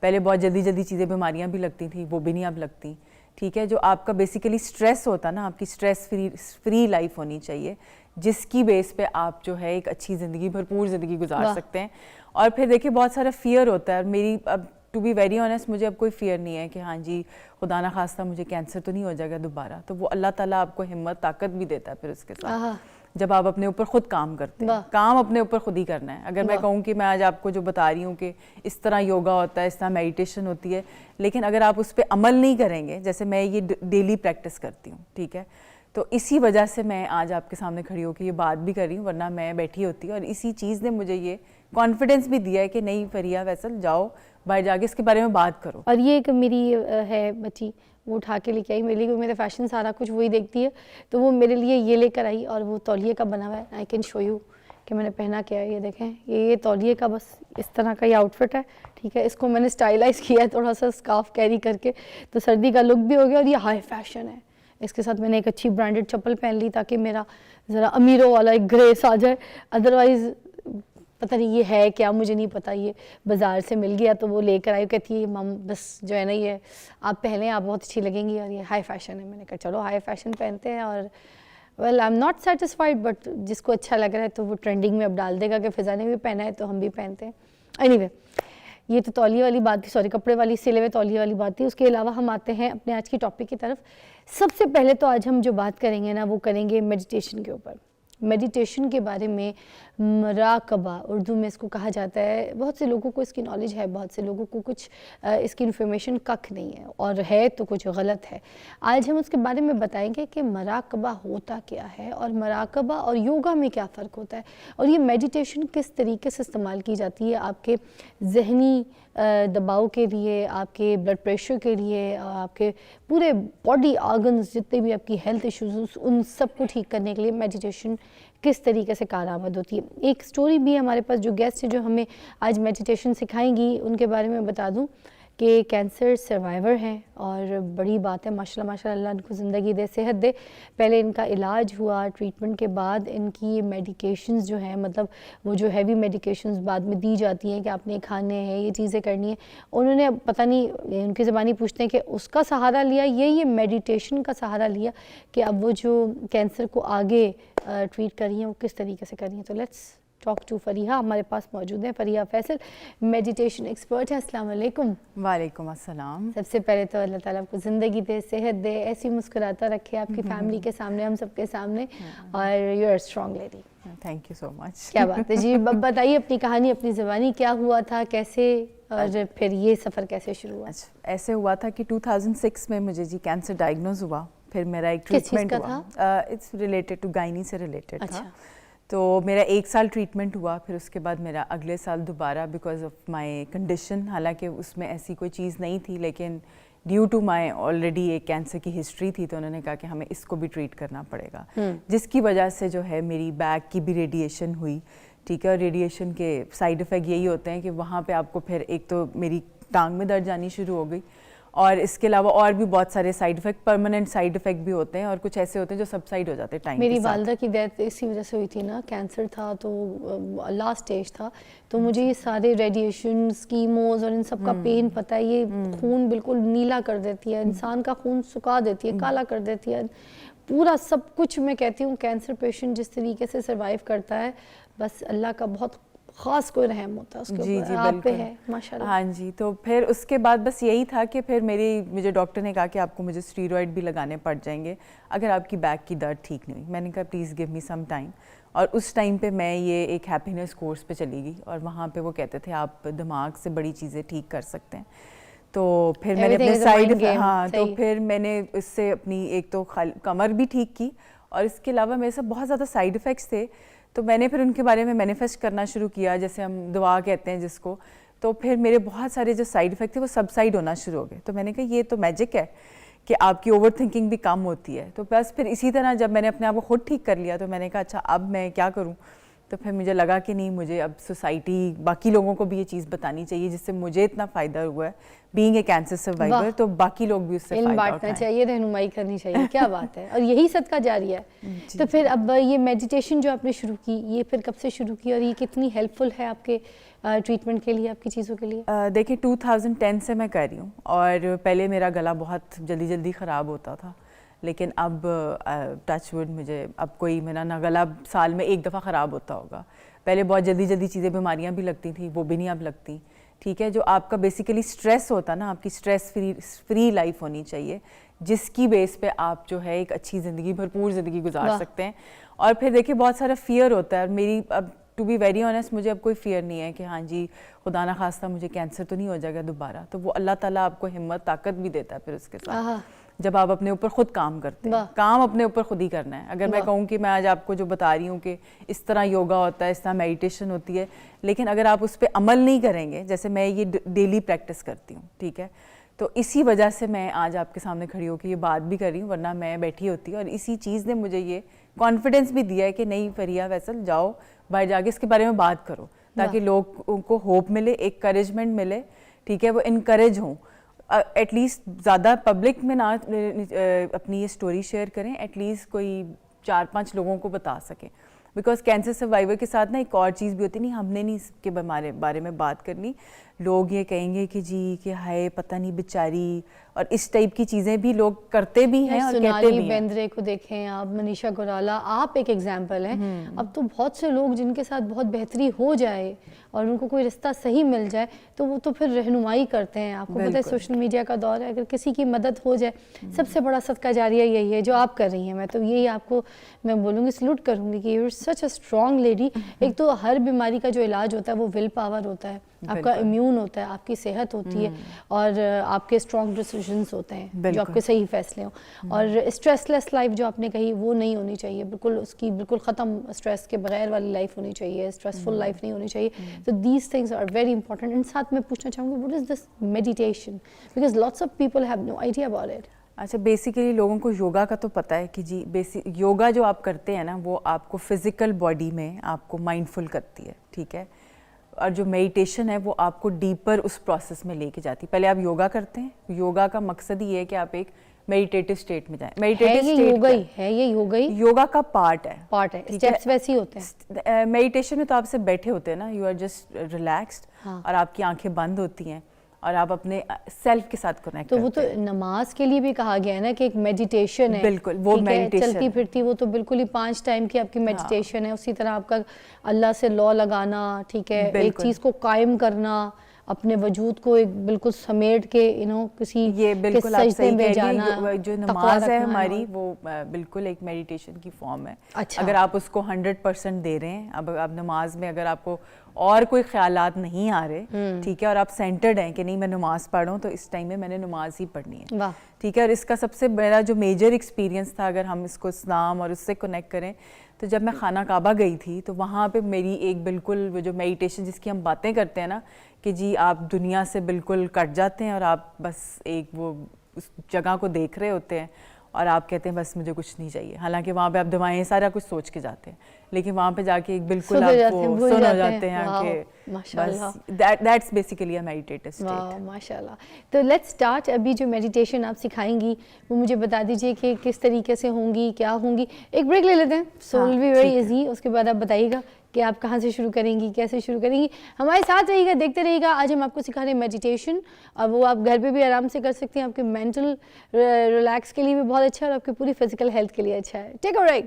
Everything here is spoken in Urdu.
پہلے بہت جلدی جلدی چیزیں بیماریاں بھی لگتی تھیں, وہ بھی نہیں اب لگتی. ٹھیک ہے, جو آپ کا بیسیکلی اسٹریس ہوتا نا, آپ کی اسٹریس فری لائف ہونی چاہیے جس کی بیس پہ آپ جو ہے ایک اچھی زندگی, بھرپور زندگی گزار سکتے ہیں. اور پھر دیکھیے بہت سارا فیئر ہوتا ہے. میری اب ٹو بی ویری آنیسٹ مجھے اب کوئی فیئر نہیں ہے کہ ہاں جی خدا نہ خواستہ مجھے کینسر تو نہیں ہو جائے گا دوبارہ. تو وہ اللہ تعالیٰ آپ کو ہمت طاقت بھی دیتا ہے پھر اس کے ساتھ, جب آپ اپنے اوپر خود کام کرتے ہیں. کام اپنے اوپر خود ہی کرنا ہے. اگر میں کہوں کہ میں آج آپ کو جو بتا رہی ہوں کہ اس طرح یوگا ہوتا ہے, اس طرح میڈیٹیشن ہوتی ہے, لیکن اگر آپ اس پہ عمل نہیں کریں گے, جیسے میں یہ ڈیلی پریکٹس کرتی ہوں, ٹھیک ہے, تو اسی وجہ سے میں آج آپ کے سامنے کھڑی ہو کے یہ بات بھی کر رہی ہوں, ورنہ میں بیٹھی ہوتی. اور اسی چیز نے مجھے یہ کانفیڈنس بھی دیا ہے کہ نہیں فریہ فیصل جاؤ باہر جا کے اس کے بارے میں بات کرو. اور یہ ایک میری ہے بچی, وہ اٹھا کے لے کے آئی میرے لیے, میرا فیشن سارا کچھ وہی دیکھتی ہے, تو وہ میرے لیے یہ لے کر آئی, اور وہ تولیے کا بنا ہوا ہے. آئی کین شو یو کہ میں نے پہنا کیا ہے. یہ دیکھیں, یہ تولیے کا بس اس طرح کا یہ آؤٹ فٹ ہے, ٹھیک ہے. اس کو میں نے اسٹائلائز کیا ہے تھوڑا سا اسکارف کیری کر کے, تو سردی کا لک بھی ہو گیا, اور یہ ہائی فیشن ہے. اس کے ساتھ میں نے ایک اچھی برانڈڈ چپل پہن لی تاکہ میرا ذرا امیروں والا ایک گریس آ جائے. ادروائز پتہ نہیں یہ ہے کیا, مجھے نہیں پتا, یہ بازار سے مل گیا تو وہ لے کر آئی. کہتی ہے مام بس جو ہے نا یہ آپ پہلیں, آپ بہت اچھی لگیں گی, اور یہ ہائی فیشن ہے. میں نے کہا چلو ہائی فیشن پہنتے ہیں. اور well I am not satisfied, but جس کو اچھا لگ رہا ہے تو وہ ٹرینڈنگ میں اب ڈال دے گا کہ فضا نے بھی پہنا ہے تو ہم بھی پہنتے ہیں. اینی وے, یہ تو تولیے والی بات تھی, سوری کپڑے والی سلے ہوئے تولیے والی بات تھی. اس کے علاوہ ہم آتے ہیں اپنے آج کی ٹاپک کی طرف. سب سے پہلے تو آج ہم جو بات کریں گے نا وہ کریں گے میڈیٹیشن کے اوپر. میڈیٹیشن کے بارے میں, مراقبہ اردو میں اس کو کہا جاتا ہے. بہت سے لوگوں کو اس کی نالج ہے, بہت سے لوگوں کو کچھ اس کی انفارمیشن ککھ نہیں ہے, اور ہے تو کچھ غلط ہے. آج ہم اس کے بارے میں بتائیں گے کہ مراقبہ ہوتا کیا ہے, اور مراقبہ اور یوگا میں کیا فرق ہوتا ہے, اور یہ میڈیٹیشن کس طریقے سے استعمال کی جاتی ہے آپ کے ذہنی دباؤ کے لیے, آپ کے بلڈ پریشر کے لیے, آپ کے پورے باڈی آرگنز جتنے بھی آپ کی ہیلتھ ایشوز ان سب کو ٹھیک کرنے کے لیے میڈیٹیشن کس طریقے سے کارآمد ہوتی ہے. ایک سٹوری بھی ہے ہمارے پاس, جو گیسٹ جو ہمیں آج میڈیٹیشن سکھائیں گی ان کے بارے میں بتا دوں کہ کینسر سروائیور ہیں, اور بڑی بات ہے ماشاء اللہ ماشاء اللہ, ان کو زندگی دے, صحت دے. پہلے ان کا علاج ہوا, ٹریٹمنٹ کے بعد ان کی میڈیکیشنز جو ہیں, مطلب وہ جو ہیوی میڈیکیشنز بعد میں دی جاتی ہیں کہ آپ نے کھانے ہیں, یہ چیزیں کرنی ہیں, انہوں نے پتہ نہیں ان کی زبانی پوچھتے ہیں کہ اس کا سہارا لیا, یہ میڈیٹیشن کا سہارا لیا کہ اب وہ جو کینسر کو آگے ٹریٹ کر رہی ہیں وہ کس طریقے سے کر رہی ہیں. تو لیٹس ٹاک ٹو فریحہ, ہمارے پاس موجود ہیں فریحہ فیصل, میڈیٹیشن ایکسپرٹ ہیں. السلام علیکم. وعلیکم السلام. سب سے پہلے تو اللہ تعالیٰ آپ کو زندگی دے, صحت دے, ایسی مسکراتا رکھے آپ کی فیملی کے سامنے, ہم سب کے سامنے, اور you are strong lady. Thank you so much. کیا بات ہے جی, اب بتائیے اپنی کہانی, اپنی زبانی, کیا ہوا تھا, کیسے, اور پھر یہ سفر کیسے شروع ہوا؟ ایسے ہوا تھا کہ 2006 میں مجھے جی کینسر ڈائگنوز ہوا. پھر میرا ایک ٹریٹمنٹ ہوا, اٹس ریلیٹڈ ٹو گائنی سے ریلیٹڈ تھا. تو میرا 1 سال ٹریٹمنٹ ہوا, پھر اس کے بعد میرا اگلے سال دوبارہ بیکاز آف مائی کنڈیشن, حالانکہ اس میں ایسی کوئی چیز نہیں تھی, لیکن ڈیو ٹو مائی آلریڈی ایک کینسر کی ہسٹری تھی, تو انہوں نے کہا کہ ہمیں اس کو بھی ٹریٹ کرنا پڑے گا, جس کی وجہ سے جو ہے میری بیک کی بھی ریڈیشن ہوئی. ٹھیک ہے, اور ریڈیشن کے سائیڈ افیکٹ یہی ہوتے ہیں کہ وہاں پہ آپ کو پھر ایک تو میری ٹانگ میں درد جانی شروع ہو گئی, اور اس کے علاوہ اور بھی بہت سارے side effect, permanent side effect بھی ہوتے ہیں, اور کچھ ایسے ہوتے ہیں جو سبسائڈ ہو جاتے ہیں ٹائم کے ساتھ. میری والدہ کی ڈیتھ اسی وجہ سے ہوئی تھی نا, کینسر تھا تو لاسٹ اسٹیج تھا, تو مجھے یہ سارے ریڈیشنز, کیموز اور ان سب کا پین پتہ ہے. یہ خون بالکل نیلا کر دیتی ہے, انسان کا خون سکا دیتی ہے, کالا کر دیتی ہے, پورا سب کچھ. میں کہتی ہوں کینسر پیشنٹ جس طریقے سے سروائیو کرتا ہے, بس اللہ کا بہت خاص کوئی رحم ہوتا ہے اس کے اوپر, آپ پہ ہے ماشاءاللہ. ہاں جی, تو پھر اس کے بعد بس یہی تھا کہ پھر مجھے ڈاکٹر نے کہا کہ آپ کو مجھے اسٹیرائڈ بھی لگانے پڑ جائیں گے اگر آپ کی بیک کی درد ٹھیک نہیں ہوئی. میں نے کہا please give me some time, اور اس ٹائم پہ میں یہ ایک ہیپینس کورس پہ چلی گئی, اور وہاں پہ وہ کہتے تھے آپ دماغ سے بڑی چیزیں ٹھیک کر سکتے ہیں. تو پھر میں نے اپنے سائڈ, ہاں, تو پھر میں نے اس سے اپنی ایک تو کمر بھی ٹھیک کی, اور اس کے علاوہ میرے ساتھ بہت زیادہ سائیڈ افیکٹس تھے, تو میں نے پھر ان کے بارے میں مینیفیسٹ کرنا شروع کیا, جیسے ہم دعا کہتے ہیں جس کو. تو پھر میرے بہت سارے جو سائیڈ افیکٹ تھے وہ سب سائڈ ہونا شروع ہو گئے. تو میں نے کہا یہ تو میجک ہے کہ آپ کی اوور تھنکنگ بھی کم ہوتی ہے. تو بس پھر اسی طرح جب میں نے اپنے آپ کو خود ٹھیک کر لیا, تو میں نے کہا اچھا اب میں کیا کروں. تو پھر مجھے لگا کہ نہیں, مجھے اب سوسائٹی باقی لوگوں کو بھی یہ چیز بتانی چاہیے جس سے مجھے اتنا فائدہ ہوا ہے بینگ اے کینسر سروائیور, تو باقی لوگ بھی اس سے علم فائدہ بانٹنا اٹھائیں. چاہیے, رہنمائی کرنی چاہیے. کیا بات ہے, اور یہی صدقہ جاریہ ہے. تو پھر اب یہ میڈیٹیشن جو آپ نے شروع کی, یہ پھر کب سے شروع کی اور یہ کتنی ہیلپ فل ہے آپ کے ٹریٹمنٹ کے لیے, آپ کی چیزوں کے لیے؟ دیکھیں 2010 سے میں کر رہی ہوں, اور پہلے میرا گلا بہت جلدی خراب ہوتا تھا, لیکن اب ٹچ وڈ مجھے اب کوئی میرا نہ گلا سال میں ایک دفعہ خراب ہوتا ہوگا. پہلے بہت جلدی چیزیں بیماریاں بھی لگتی تھیں, وہ بھی نہیں اب لگتی. ٹھیک ہے, جو آپ کا بیسیکلی اسٹریس ہوتا ہے نا, آپ کی اسٹریس فری لائف ہونی چاہیے جس کی بیس پہ آپ جو ہے ایک اچھی زندگی, بھرپور زندگی گزار سکتے ہیں. اور پھر دیکھیں بہت سارا فیئر ہوتا ہے, اور میری اب ٹو بی ویری آنیسٹ مجھے اب کوئی فیئر نہیں ہے کہ ہاں جی خدا نہ خواستہ مجھے کینسر تو نہیں ہو جائے گا دوبارہ. تو وہ اللہ تعالیٰ آپ کو ہمت طاقت بھی دیتا ہے پھر اس کے ساتھ, جب آپ اپنے اوپر خود کام کرتے ہیں. کام اپنے اوپر خود ہی کرنا ہے. اگر میں کہوں کہ میں آج آپ کو جو بتا رہی ہوں کہ اس طرح یوگا ہوتا ہے, اس طرح میڈیٹیشن ہوتی ہے, لیکن اگر آپ اس پہ عمل نہیں کریں گے, جیسے میں یہ ڈیلی پریکٹس کرتی ہوں, ٹھیک ہے, تو اسی وجہ سے میں آج آپ کے سامنے کھڑی ہو کے یہ بات بھی کر رہی ہوں, ورنہ میں بیٹھی ہوتی. اور اسی چیز نے مجھے یہ کانفیڈنس بھی دیا ہے کہ نہیں فریہ فیصل, جاؤ باہر جا کے اس کے بارے میں بات کرو, تاکہ لوگوں کو ہوپ ملے, ایکریجمنٹ ملے. ٹھیک ہے, وہ انکریج ہوں, ایٹ لیسٹ زیادہ پبلک میں نہ اپنی یہ سٹوری شیئر کریں, ایٹ لیسٹ کوئی 4-5 لوگوں کو بتا سکیں. بیکاز کینسر سروائیور کے ساتھ نا ایک اور چیز بھی ہوتی ہے, نہیں ہم نے نہیں اس کے بارے میں بات کرنی, لوگ یہ کہیں گے کہ جی کہ ہائے پتہ نہیں بیچاری, اور اس ٹائپ کی چیزیں بھی لوگ کرتے بھی ہیں اور کہتے بھی ہیں. بیندرے کو دیکھیں آپ, منیشا گورالا, آپ ایک ایگزامپل ہیں. اب تو بہت سے لوگ جن کے ساتھ بہت بہتری ہو جائے اور ان کو کوئی رستہ صحیح مل جائے تو وہ تو پھر رہنمائی کرتے ہیں. آپ کو پتہ ہے سوشل میڈیا کا دور ہے, اگر کسی کی مدد ہو جائے, سب سے بڑا صدقہ جاریہ یہی ہے جو آپ کر رہی ہیں. میں تو یہی آپ کو میں بولوں گی, سلوٹ کروں گی کہ you are such a strong lady. ایک تو ہر بیماری کا جو علاج ہوتا ہے وہ ول پاور ہوتا ہے, آپ کا امیون ہوتا ہے, آپ کی صحت ہوتی ہے, اور آپ کے اسٹرانگ ڈیسیژنز ہوتے ہیں جو آپ کے صحیح فیصلے ہوں. اور اسٹریس لیس لائف جو آپ نے کہی وہ نہیں ہونی چاہیے, بالکل اس کی بالکل ختم اسٹریس کے بغیر والی لائف ہونی چاہیے, اسٹریسفل لائف نہیں ہونی چاہیے. تو these things are very important. ان ساتھ میں پوچھنا چاہوں گی, what is this meditation, because lots of people have no idea about it. اچھا, بیسیکلی لوگوں کو یوگا کا تو پتہ ہے کہ جی یوگا جو آپ کرتے ہیں نا, وہ آپ کو فزیکل باڈی میں آپ کو مائنڈفل کرتی ہے. ٹھیک ہے, اور جو میڈیٹیشن ہے وہ آپ کو ڈیپر اس پروسیس میں لے کے جاتی ہے. پہلے آپ یوگا کرتے ہیں, یوگا کا مقصد یہ ہے کہ آپ ایک میڈیٹیٹو اسٹیٹ میں جائیں. یوگا کا پارٹ ہے, اسٹیپس ویسے ہی ہوتے ہیں. میڈیٹیشن میں تو آپ سے بیٹھے ہوتے ہیں نا, یو آر جسٹ ریلیکسڈ, اور آپ کی آنکھیں بند ہوتی ہیں اور آپ اپنے سیلف کے ساتھ کنیکٹ کرتے ہیں. تو وہ تو نماز کے لیے بھی کہا گیا ہے نا کہ ایک میڈیٹیشن ہے. بالکل, وہ میڈیٹیشن چلتی پھرتی وہ تو بالکل ہی 5 ٹائم کی آپ کی میڈیٹیشن ہے. اسی طرح آپ کا اللہ سے لا لگانا, ٹھیک ہے, ایک چیز کو قائم کرنا, اپنے وجود کو ایک بالکل سمیٹ کے کسی یہ بالکل آپ صحیح کہہ رہی ہیں. جو نماز ہے ہماری وہ بالکل ایک میڈیٹیشن کی فارم ہے. اگر آپ اس کو 100% دے رہے ہیں, اب آپ نماز میں اگر آپ کو اور کوئی خیالات نہیں آ رہے, ٹھیک ہے, اور آپ سینٹرڈ ہیں کہ نہیں میں نماز پڑھ رہا ہوں, تو اس ٹائم میں نے نماز ہی پڑھنی ہے. ٹھیک ہے, اور اس کا سب سے بڑا جو میجر ایکسپیرینس تھا, اگر ہم اس کو اسلام اور اس سے کنیکٹ کریں, تو جب میں خانہ کعبہ گئی تھی تو وہاں پہ میری ایک بالکل وہ جو میڈیٹیشن جس کی ہم باتیں کرتے ہیں نا, کہ جی آپ دنیا سے بالکل کٹ جاتے ہیں اور آپ بس ایک وہ اس جگہ کو دیکھ رہے ہوتے ہیں اور آپ کہتے ہیں بس مجھے کچھ نہیں چاہیے. حالانکہ وہاں پہ آپ دعائیں سارا کچھ سوچ کے جاتے ہیں, لیکن وہاں پہ جا کے ایک بالکل آپ کو سن ہو جاتے ہیں کہ بس that's basically a meditative state. ماشاء اللہ. تو لیٹس اسٹارٹ. ابھی جو میڈیٹیشن آپ سکھائیں گی وہ مجھے بتا دیجیے کہ کس طریقے سے ہوں گی, کیا ہوں گی. ایک بریک لے لیتے ہیں, سو ول بی ویری ایزی. اس کے بعد آپ بتائیے گا کہ آپ کہاں سے شروع کریں گی, کیسے شروع کریں گی. ہمارے ساتھ رہیے گا, دیکھتے رہیے گا. آج ہم آپ کو سکھا رہے ہیں میڈیٹیشن, اور وہ آپ گھر پہ بھی آرام سے کر سکتے ہیں. آپ کے مینٹل ریلیکس کے لیے بھی بہت اچھا ہے اور آپ کی پوری فزیکل ہیلتھ کے لیے اچھا ہے. ٹیک اے بریک.